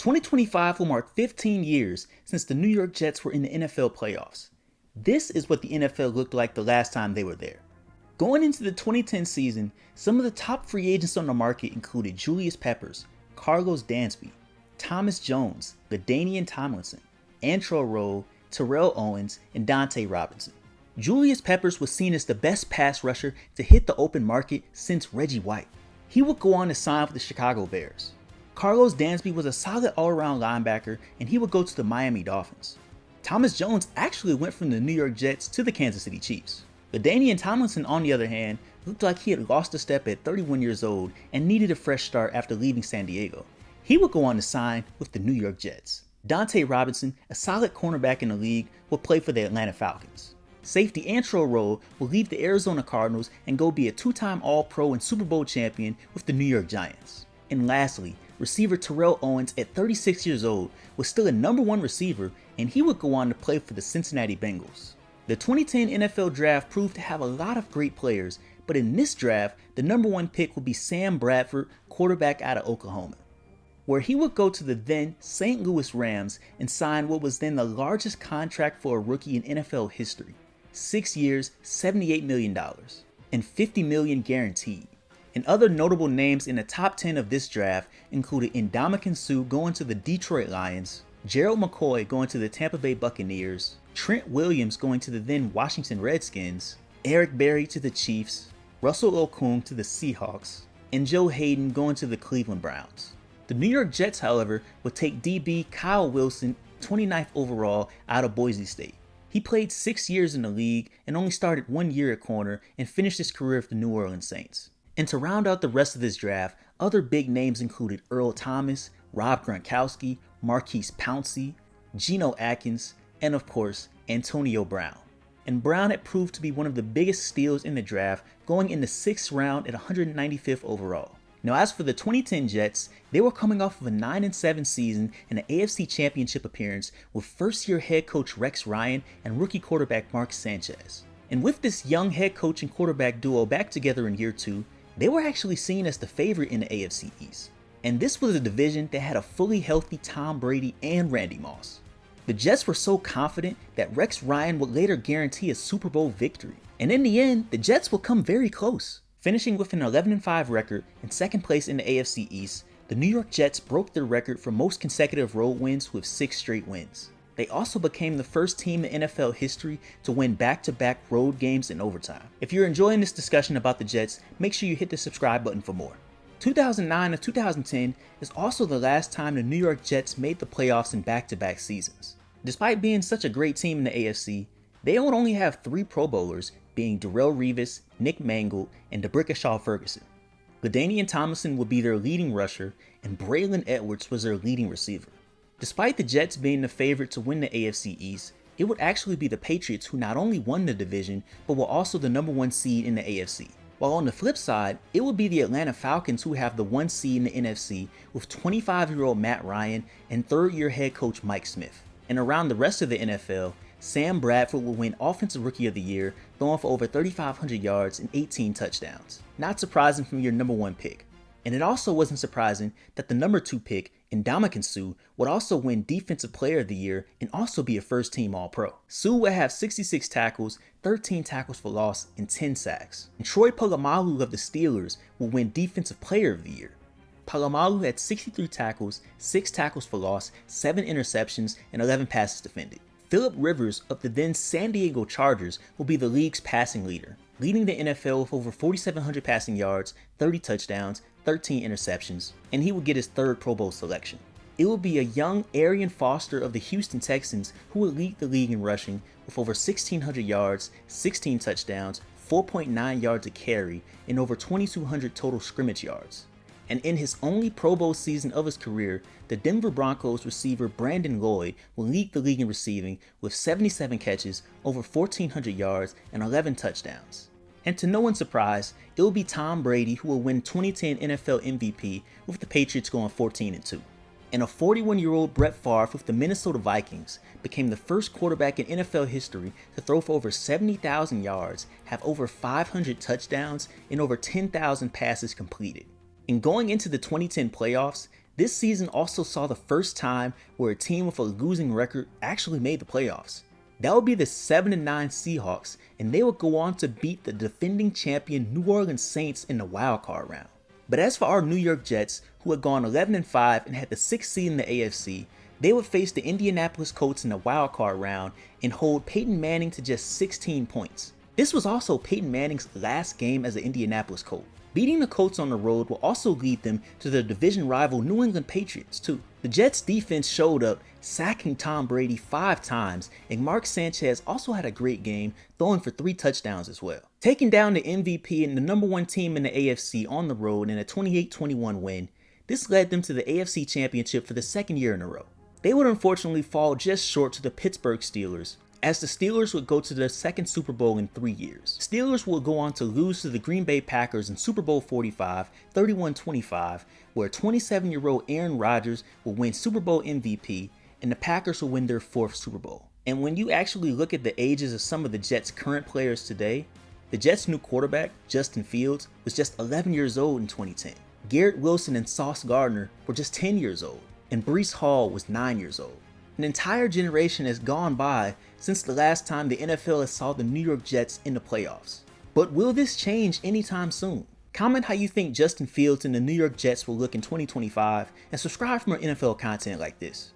2025 will mark 15 years since the New York Jets were in the NFL playoffs. This is what the NFL looked like the last time they were there. Going into the 2010 season, some of the top free agents on the market included Julius Peppers, Carlos Dansby, Thomas Jones, LaDainian Tomlinson, Antrel Rolle, Terrell Owens, and Dante Robinson. Julius Peppers was seen as the best pass rusher to hit the open market since Reggie White. He would go on to sign with the Chicago Bears. Carlos Dansby was a solid all-around linebacker, and he would go to the Miami Dolphins. Thomas Jones actually went from the New York Jets to the Kansas City Chiefs. LaDainian Tomlinson, on the other hand, looked like he had lost a step at 31 years old and needed a fresh start after leaving San Diego. He would go on to sign with the New York Jets. Dante Robinson, a solid cornerback in the league, would play for the Atlanta Falcons. Safety Antrel Rolle will leave the Arizona Cardinals and go be a two-time All-Pro and Super Bowl champion with the New York Giants. And lastly, receiver Terrell Owens at 36 years old was still a #1 receiver, and he would go on to play for the Cincinnati Bengals. The 2010 NFL Draft proved to have a lot of great players, but in this draft, the #1 pick would be Sam Bradford, quarterback out of Oklahoma, where he would go to the then St. Louis Rams and sign what was then the largest contract for a rookie in NFL history. 6 years, $78 million, and $50 million guaranteed. And other notable names in the top 10 of this draft included Ndamukong Suh going to the Detroit Lions, Gerald McCoy going to the Tampa Bay Buccaneers, Trent Williams going to the then Washington Redskins, Eric Berry to the Chiefs, Russell Okung to the Seahawks, and Joe Hayden going to the Cleveland Browns. The New York Jets, however, would take DB Kyle Wilson, 29th overall, out of Boise State. He played 6 years in the league and only started 1 year at corner and finished his career with the New Orleans Saints. And to round out the rest of this draft, other big names included Earl Thomas, Rob Gronkowski, Maurkice Pouncey, Geno Atkins, and of course, Antonio Brown. And Brown had proved to be one of the biggest steals in the draft, going in the 6th round at 195th overall. Now as for the 2010 Jets, they were coming off of a 9-7 season and an AFC Championship appearance with first-year head coach Rex Ryan and rookie quarterback Mark Sanchez. And with this young head coach and quarterback duo back together in year 2, they were actually seen as the favorite in the AFC East. And this was a division that had a fully healthy Tom Brady and Randy Moss. The Jets were so confident that Rex Ryan would later guarantee a Super Bowl victory. And in the end, the Jets would come very close. Finishing with an 11-5 record in second place in the AFC East, the New York Jets broke their record for most consecutive road wins with 6 straight wins. They also became the first team in NFL history to win back-to-back road games in overtime. If you're enjoying this discussion about the Jets, make sure you hit the subscribe button for more. 2009 to 2010 is also the last time the New York Jets made the playoffs in back-to-back seasons. Despite being such a great team in the AFC, they would only have 3 Pro Bowlers, being Darrelle Revis, Nick Mangold, and D'Brickashaw Ferguson. LaDainian Tomlinson would be their leading rusher, and Braylon Edwards was their leading receiver. Despite the Jets being the favorite to win the AFC East, it would actually be the Patriots who not only won the division, but were also the #1 seed in the AFC. While on the flip side, it would be the Atlanta Falcons who have the 1 seed in the NFC with 25-year-old Matt Ryan and 3rd-year head coach Mike Smith. And around the rest of the NFL, Sam Bradford will win Offensive Rookie of the Year, throwing for over 3,500 yards and 18 touchdowns. Not surprising from your #1 pick. And it also wasn't surprising that the #2 pick, Ndamukong Suh, would also win Defensive Player of the Year and also be a first-team All-Pro. Suh would have 66 tackles, 13 tackles for loss, and 10 sacks. And Troy Polamalu of the Steelers will win Defensive Player of the Year. Polamalu had 63 tackles, 6 tackles for loss, 7 interceptions, and 11 passes defended. Phillip Rivers of the then San Diego Chargers will be the league's passing leader, leading the NFL with over 4,700 passing yards, 30 touchdowns, 13 interceptions, and he will get his 3rd Pro Bowl selection. It will be a young Arian Foster of the Houston Texans who will lead the league in rushing with over 1,600 yards, 16 touchdowns, 4.9 yards a carry, and over 2,200 total scrimmage yards. And in his only Pro Bowl season of his career, the Denver Broncos receiver Brandon Lloyd will lead the league in receiving with 77 catches, over 1,400 yards, and 11 touchdowns. And to no one's surprise, it will be Tom Brady who will win 2010 NFL MVP with the Patriots going 14-2. And a 41-year-old Brett Favre with the Minnesota Vikings became the first quarterback in NFL history to throw for over 70,000 yards, have over 500 touchdowns, and over 10,000 passes completed. And going into the 2010 playoffs, This season also saw the first time where a team with a losing record actually made the playoffs. That would be the 7-9 Seahawks, and they would go on to beat the defending champion New Orleans Saints in the wildcard round. But as for our New York Jets, who had gone 11-5 and had the 6th seed in the AFC, they would face the Indianapolis Colts in the wildcard round and hold Peyton Manning to just 16 points. This was also Peyton Manning's last game as an Indianapolis Colt. Beating the Colts on the road will also lead them to their division rival New England Patriots too. The Jets defense showed up, sacking Tom Brady 5 times, and Mark Sanchez also had a great game, throwing for 3 touchdowns as well. Taking down the MVP and the #1 team in the AFC on the road in a 28-21 win, this led them to the AFC Championship for the 2nd year in a row. They would unfortunately fall just short to the Pittsburgh Steelers, as the Steelers would go to their 2nd Super Bowl in 3 years. Steelers would go on to lose to the Green Bay Packers in Super Bowl 45, 31-25, where 27-year-old Aaron Rodgers would win Super Bowl MVP, and the Packers would win their 4th Super Bowl. And when you actually look at the ages of some of the Jets' current players today, the Jets' new quarterback, Justin Fields, was just 11 years old in 2010. Garrett Wilson and Sauce Gardner were just 10 years old, and Breece Hall was 9 years old. An entire generation has gone by since the last time the NFL has saw the New York Jets in the playoffs. But will this change anytime soon? Comment how you think Justin Fields and the New York Jets will look in 2025, and subscribe for more NFL content like this.